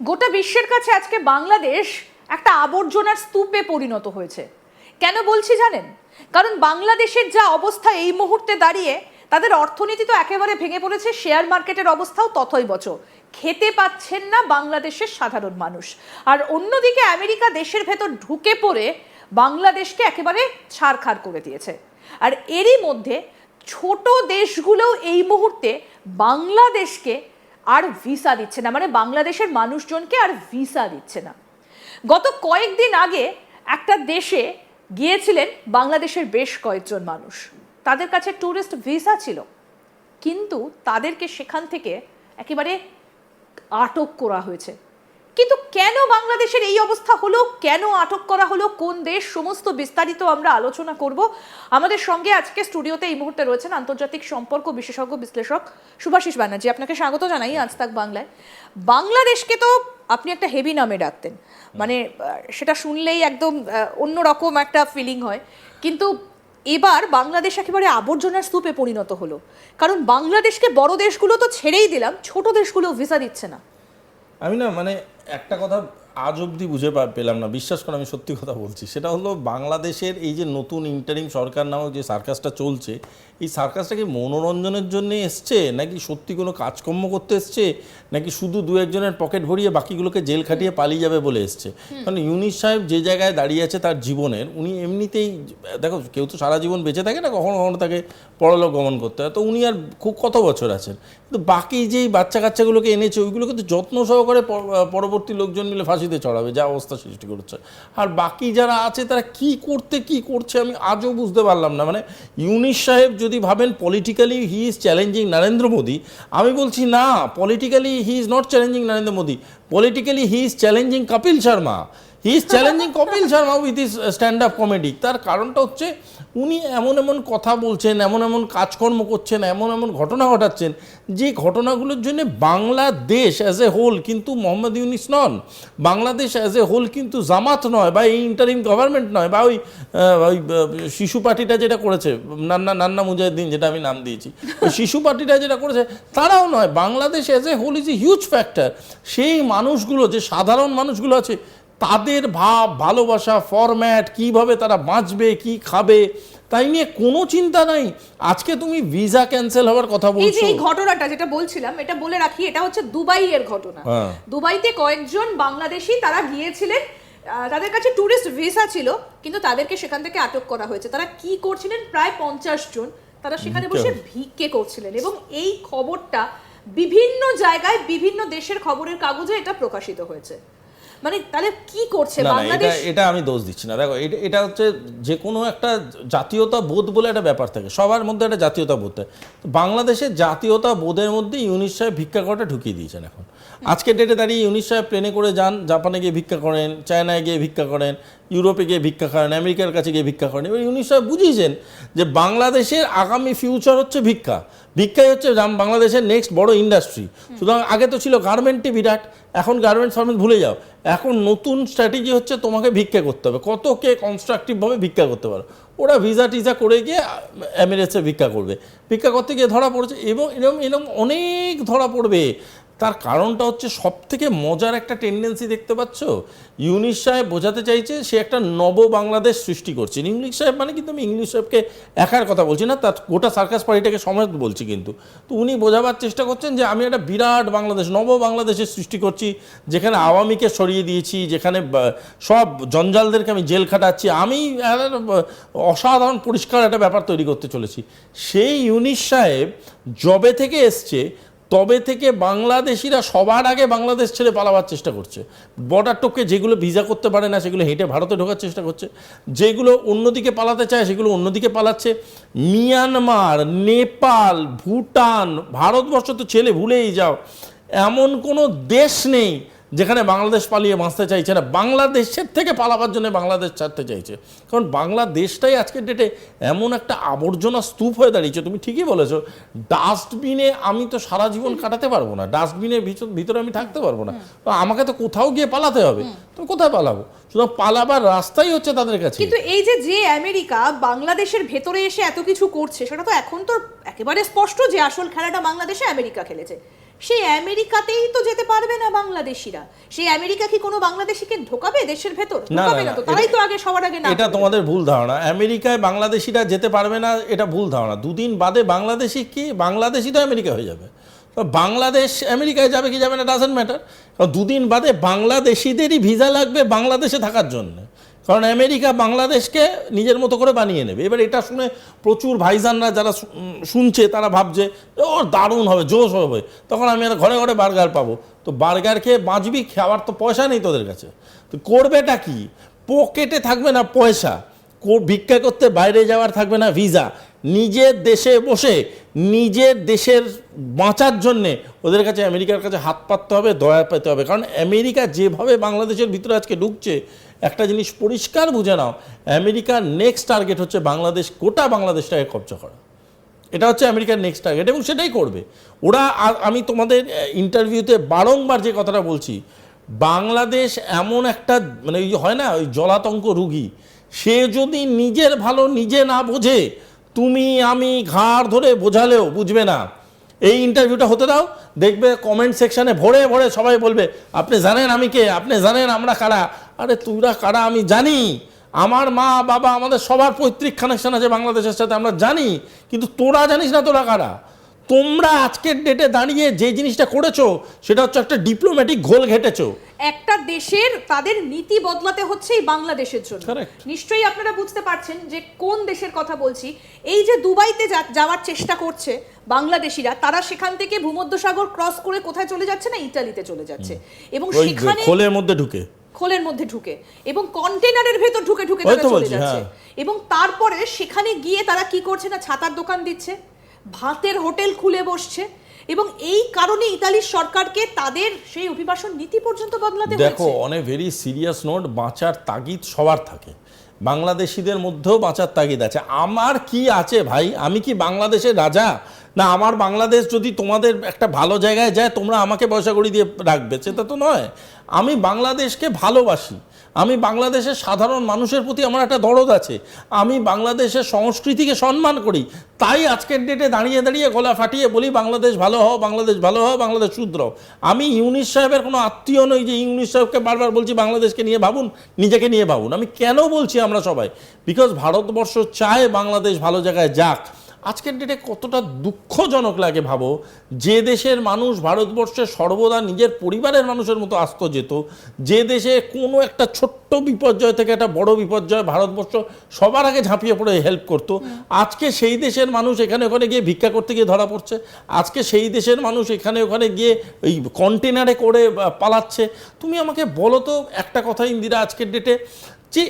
গোটা বিশ্বের কাছে আজকে বাংলাদেশ একটা আবর্জনার স্তূপে পরিণত হয়েছে। কেন বলছি জানেন? কারণ বাংলাদেশের যা অবস্থা এই মুহূর্তে দাঁড়িয়ে, তাদের অর্থনীতি তো একেবারে ভেঙে পড়েছে, শেয়ার মার্কেটের অবস্থাও তথৈবচ। খেতে পাচ্ছেন না বাংলাদেশের সাধারণ মানুষ। আর অন্যদিকে আমেরিকা দেশের ভেতর ঢুকে পড়ে বাংলাদেশকে একেবারে ছারখার করে দিয়েছে। আর এরই মধ্যে ছোট দেশগুলোও এই মুহূর্তে বাংলাদেশকে আর ভিসা দিচ্ছে না, মানে বাংলাদেশের মানুষজনকে আর ভিসা দিচ্ছে না। গত কয়েকদিন আগে একটা দেশে গিয়েছিলেন বাংলাদেশের বেশ কয়েকজন মানুষ, তাদের কাছে ট্যুরিস্ট ভিসা ছিল, কিন্তু তাদেরকে সেখান থেকে একেবারে আটক করা হয়েছে। কিন্তু কেন বাংলাদেশের এই অবস্থা হলো, কেন আটক করা হলো, কোন দেশ, সমস্ত বিস্তারিত আমরা আলোচনা করব। আমাদের সঙ্গে আজকে স্টুডিওতে এই মুহূর্তে রয়েছেন আন্তর্জাতিক সম্পর্ক বিশেষজ্ঞ বিশ্লেষক শুভাশিস ব্যানার্জি। আপনাকে স্বাগত জানাই আজ তাক বাংলায়। বাংলাদেশকে তো আপনি একটা হেভি নামে ডাকতেন, মানে সেটা শুনলেই একদম অন্যরকম একটা ফিলিং হয়, কিন্তু এবার বাংলাদেশ একেবারে আবর্জনার স্তূপে পরিণত হলো। কারণ বাংলাদেশকে বড় দেশগুলো তো ছেড়েই দিলাম, ছোট দেশগুলো ভিসা দিচ্ছে না। আমি না মানে একটা কথা আজ অবধি বুঝে পেলাম না, বিশ্বাস করে আমি সত্যি কথা বলছি, সেটা হলো বাংলাদেশের এই যে নতুন ইন্টারিম সরকার নামক যে সার্কাসটা চলছে, এই সার্কাসটা কি মনোরঞ্জনের জন্য এসছে, নাকি সত্যি কোনো কাজকর্ম করতে এসছে, নাকি শুধু দু একজনের পকেট ভরিয়ে বাকিগুলোকে জেল খাটিয়ে পালিয়ে যাবে বলে এসছে? কারণ ইউনিস সাহেব যে জায়গায় দাঁড়িয়ে আছে তার জীবনের, উনি এমনিতেই দেখো, কেউ তো সারা জীবন বেঁচে থাকে না, কখনো কখনো তাকে পরলোক গমন করতে হয়, তো উনি আর খুব কত বছর আছেন, কিন্তু বাকি যেই বাচ্চা কাচ্চাগুলোকে এনেছে ওইগুলোকে তো যত্ন সহকারে পরবর্তী লোকজন মিলে ফাঁসিতে চড়াবে, যা অবস্থা সৃষ্টি করছে। আর বাকি যারা আছে তারা কি করছে আমি আজও বুঝতে পারলাম না। মানে ইউনিস সাহেব যদি ভাবেন politically he is challenging Narendra Modi, আমি বলছি না, politically he is not challenging Narendra Modi, politically he is challenging Kapil Sharma. He is challenging Kapil Sharma with his stand up comedy. তার কারণটা হচ্ছে উনি এমন এমন কথা বলছেন, এমন এমন কাজকর্ম করছেন, এমন এমন ঘটনা ঘটাচ্ছেন, যে ঘটনাগুলোর জন্য বাংলাদেশ অ্যাজ এ হোল কিন্তু মোহাম্মদ ইউনিস নন, বাংলাদেশ অ্যাজ এ হোল কিন্তু জামাত নয়, বা এই ইন্টারিম গভর্নমেন্ট নয়, বা ওই শিশু পার্টিটা যেটা করেছে, নান্না মুজাহিদ্দিন যেটা আমি নাম দিয়েছি, ওই শিশু পার্টিটা যেটা করেছে তারাও নয়। Bangladesh as a whole is a huge factor. সেই মানুষগুলো, যে সাধারণ মানুষগুলো আছে, তাদের ভাব, ভালোবাসা, ফরম্যাট, কিভাবে তারা বাঁচবে, কি খাবে, তাই নিয়ে কোনো চিন্তা নাই। আজকে তুমি ভিসা ক্যান্সেল হওয়ার কথা বলছো, এই ঘটনাটা যেটা বলছিলাম, এটা বলে রাখি, এটা হচ্ছে দুবাইয়ের ঘটনা। দুবাইতে কয়েকজন বাংলাদেশি তারা গিয়েছিলেন, তাদের কাছে ট্যুরিস্ট ভিসা ছিল, কিন্তু তাদেরকে সেখান থেকে আটক করা হয়েছে। তারা কি করছিলেন? প্রায় 50 জন তারা সেখানে বসে ভিক্ষে করছিলেন, এবং এই খবরটা বিভিন্ন জায়গায়, বিভিন্ন দেশের খবরের কাগজে এটা প্রকাশিত হয়েছে। মানে তাহলে কি করছে বাংলাদেশ? এটা আমি দোষ দিচ্ছি না। দেখো, এটা হচ্ছে যে কোনো একটা জাতীয়তা বোধ বলে একটা ব্যাপার থাকে, সবার মধ্যে একটা জাতীয়তা বোধ থাকে। বাংলাদেশের জাতীয়তা বোধের মধ্যে ইউনিস সাহেব ভিক্ষা করাটা ঢুকিয়ে দিয়েছেন। এখন আজকের ডেটে দাঁড়িয়ে ইউনিস সাহেব প্লেনে করে যান, জাপানে গিয়ে ভিক্ষা করেন, চায়নায় গিয়ে ভিক্ষা করেন, ইউরোপে গিয়ে ভিক্ষা করেন, আমেরিকার কাছে গিয়ে ভিক্ষা করেন। এবার ইউনিস সাহেব বুঝিয়েছেন যে বাংলাদেশের আগামী ফিউচার হচ্ছে ভিক্ষা, ভিক্ষাই হচ্ছে বাংলাদেশের নেক্সট বড় ইন্ডাস্ট্রি। সুতরাং আগে তো ছিল গার্মেন্টই বিরাট, এখন গার্মেন্টস ফার্মেন্টস ভুলে যাও, এখন নতুন স্ট্র্যাটেজি হচ্ছে তোমাকে ভিক্ষা করতে হবে। কত কে কনস্ট্রাকটিভভাবে ভিক্ষা করতে পারো, ওরা ভিসা টিজা করে গিয়ে এমিরেটসে ভিক্ষা করবে, ভিক্ষা করতে গিয়ে ধরা পড়েছে, এবং এরকম অনেক ধরা পড়বে। তার কারণটা হচ্ছে সবথেকে মজার একটা টেন্ডেন্সি দেখতে পাচ্ছ, ইউনিস সাহেব বোঝাতে চাইছে সে একটা নব বাংলাদেশ সৃষ্টি করছে। ইংলিশ সাহেব মানে কিন্তু আমি ইংলিশ সাহেবকে একার কথা বলছি না, তার গোটা সার্কাস পার্টিটাকে সমেত বলছি, কিন্তু তো উনি বোঝাবার চেষ্টা করছেন যে আমি একটা বিরাট বাংলাদেশ, নব বাংলাদেশের সৃষ্টি করছি, যেখানে আওয়ামীকে সরিয়ে দিয়েছি, যেখানে সব জঞ্জালদেরকে আমি জেল খাটাচ্ছি, আমি অসাধারণ পরিষ্কার একটা ব্যাপার তৈরি করতে চলেছি। সেই ইউনিস সাহেব জবে থেকে এসছে, তবে থেকে বাংলাদেশিরা সবার আগে বাংলাদেশ ছেড়ে পালাবার চেষ্টা করছে। বর্ডার টপকে যেগুলো ভিসা করতে পারে না সেগুলো হেঁটে ভারতে ঢোকার চেষ্টা করছে, যেগুলো অন্যদিকে পালাতে চায় সেগুলো অন্যদিকে পালাচ্ছে। মিয়ানমার, নেপাল, ভুটান, ভারতবর্ষ তো ছেলে ভুলেই যাও, এমন কোনো দেশ নেই যেখানে বাংলাদেশ পালিয়ে বাঁচতে চাইছে না, বাংলাদেশের থেকে পালাবার জন্য বাংলাদেশ ছাড়তে চাইছে। কারণ বাংলাদেশটাই আজকের ডেটে এমন একটা আবর্জনা স্তূপ হয়ে দাঁড়িয়েছে। তুমি ঠিকই বলেছো, ডাস্টবিনে আমি তো সারা জীবন কাটাতে পারবো না, ডাস্টবিনের ভিতরে আমি থাকতে পারবো না, তো আমাকে তো কোথাও গিয়ে পালাতে হবে। তো কোথায় পালাবো? শুধু পালাবার রাস্তাই হচ্ছে তাদের কাছে। কিন্তু এই যে আমেরিকা বাংলাদেশের ভেতরে এসে এত কিছু করছে, সেটা তো এখন তো একেবারে স্পষ্ট যে আসল খেলাটা বাংলাদেশে আমেরিকা খেলেছে। সেই আমেরিকাতেই তো যেতে পারবে না বাংলাদেশিরা। সেই আমেরিকা কি কোনো বাংলাদেশিকে ঢোকাবে দেশের ভেতর? না, ঢোকাবে না, না তো, তারাই তো আগে সবার আগে না। এটা তোমাদের ভুল ধারণা। আমেরিকায় বাংলাদেশিরা যেতে পারবে না, এটা ভুল ধারণা। দুদিন বাদে বাংলাদেশি কি বাংলাদেশি তো আমেরিকা হয়ে যাবে। তো বাংলাদেশ আমেরিকায় যাবে কি যাবে না ডাজন্ট ম্যাটার, কারণ দুদিন বাদে বাংলাদেশিদেরই ভিসা লাগবে বাংলাদেশে থাকার জন্য, কারণ আমেরিকা বাংলাদেশকে নিজের মতো করে বানিয়ে নেবে। এবার এটা শুনে প্রচুর ভাইজানরা যারা শুনছে তারা ভাবছে ও দারুণ হবে, জোশ হবে, তখন আমি আর ঘরে ঘরে বার্গার পাবো। তো বার্গার খেয়ে বাঁচবি, খাওয়ার তো পয়সা নেই তোদের কাছে, তো করবেটা কি? পকেটে থাকবে না পয়সা, ভিক্ষা করতে বাইরে যাওয়ার থাকবে না ভিসা, নিজের দেশে বসে নিজের দেশের বাঁচার জন্যে ওদের কাছে আমেরিকার কাছে হাত পাততে হবে, দয়া পেতে হবে। কারণ আমেরিকা যেভাবে বাংলাদেশের ভিতরে আজকে ঢুকছে, একটা জিনিস পরিষ্কার বুঝে নাও, আমেরিকার নেক্সট টার্গেট হচ্ছে বাংলাদেশ, গোটা বাংলাদেশটাকে কবজা করা। এটা হচ্ছে আমেরিকার নেক্সট টার্গেট এবং সেটাই করবে ওরা। আর আমি তোমাদের ইন্টারভিউতে বারংবার যে কথাটা বলছি, বাংলাদেশ এমন একটা মানে ওই হয় না ওই জলাতঙ্ক রুগী, সে যদি নিজের ভালো নিজে না বোঝে, তুমি আমি ঘাড় ধরে বোঝালেও বুঝবে না। এই ইন্টারভিউটা হতে দাও, দেখবে কমেন্ট সেকশনে ভরে ভরে সবাই বলবে আপনি জানেন আমি কে, আপনি জানেন আমরা কারা। আরে তোরা কারা আমি জানি, আমার মা বাবা আমাদের সবার পৈতৃক কানেকশন আছে বাংলাদেশের সাথে, আমরা জানি, কিন্তু তোরা জানিস না তোরা কারা। তোমরা আজকের ডেটে দাঁড়িয়ে যে জিনিসটা করেছো সেটা হচ্ছে একটা ডিপ্লোম্যাটিক ঘোল ঘেটেছো। একটা দেশের তাদের নীতি বদলাতে হচ্ছে এই বাংলাদেশের জন্য। Correct. নিশ্চয়ই আপনারা বুঝতে পারছেন যে কোন দেশের কথা বলছি। এই যে দুবাইতে যাওয়ার চেষ্টা করছে বাংলাদেশিরা, তারা সেখান থেকে ভূমধ্যসাগর ক্রস করে কোথায় চলে যাচ্ছে না, ইতালিতে চলে যাচ্ছে, এবং ওই সেখানে খোলের মধ্যে ঢুকে খোলের মধ্যে ঢুকে এবং কন্টেনারের ভেতর ঢুকে ঢুকে ওই তারা তো চলে বলছি, যাচ্ছে। হ্যাঁ। এবং তারপরে সেখানে গিয়ে তারা কি করছে না, ছাতার দোকান দিচ্ছে, ভাতের হোটেল খুলে বসছে, এবং এই কারণে ইতালির সরকারকে তাদের সেই অভিবাসন নীতি পর্যন্ত বদলাতে দেখো, হয়েছে। অনেক ভেরি সিরিয়াস নোট, বাঁচার তাগিদ সবার থাকে, বাংলাদেশিদের মধ্যেও বাঁচার তাগিদ আছে। আমার কি আছে ভাই, আমি কি বাংলাদেশের রাজা? না, আমার বাংলাদেশ যদি তোমাদের একটা ভালো জায়গায় যায় তোমরা আমাকে পয়সা কড়ি দিয়ে রাখবে, সেটা তো নয়। আমি বাংলাদেশকে ভালোবাসি, আমি বাংলাদেশের সাধারণ মানুষের প্রতি আমার একটা দরদ আছে, আমি বাংলাদেশের সংস্কৃতিকে সম্মান করি, তাই আজকের ডেটে দাঁড়িয়ে দাঁড়িয়ে গলা ফাটিয়ে বলি বাংলাদেশ ভালো হও, বাংলাদেশ ভালো হও, বাংলাদেশ শুধরাও। আমি ইউনুস সাহেবের কোনো আত্মীয় নই যে ইউনুস সাহেবকে বারবার বলছি বাংলাদেশকে নিয়ে ভাবুন, নিজেকে নিয়ে ভাবুন। আমি কেন বলছি আমরা সবাই, বিকজ ভারতবর্ষ চায় বাংলাদেশ ভালো জায়গায় যাক। আজকের ডেটে কতটা দুঃখজনক লাগে ভাবো, যে দেশের মানুষ ভারতবর্ষে সর্বদা নিজের পরিবারের মানুষের মতো আসতো যেত, যে দেশে কোনো একটা ছোট্ট বিপর্যয় থেকে একটা বড় বিপর্যয় ভারতবর্ষ সবার আগে ঝাঁপিয়ে পড়ে হেল্প করতো, আজকে সেই দেশের মানুষ এখানে ওখানে গিয়ে ভিক্ষা করতে গিয়ে ধরা পড়ছে। আজকে সেই দেশের মানুষ এখানে ওখানে গিয়ে ওই কন্টেনারে করে পালাচ্ছে। তুমি আমাকে বলো তো একটা কথা ইন্দিরা, আজকের ডেটে যে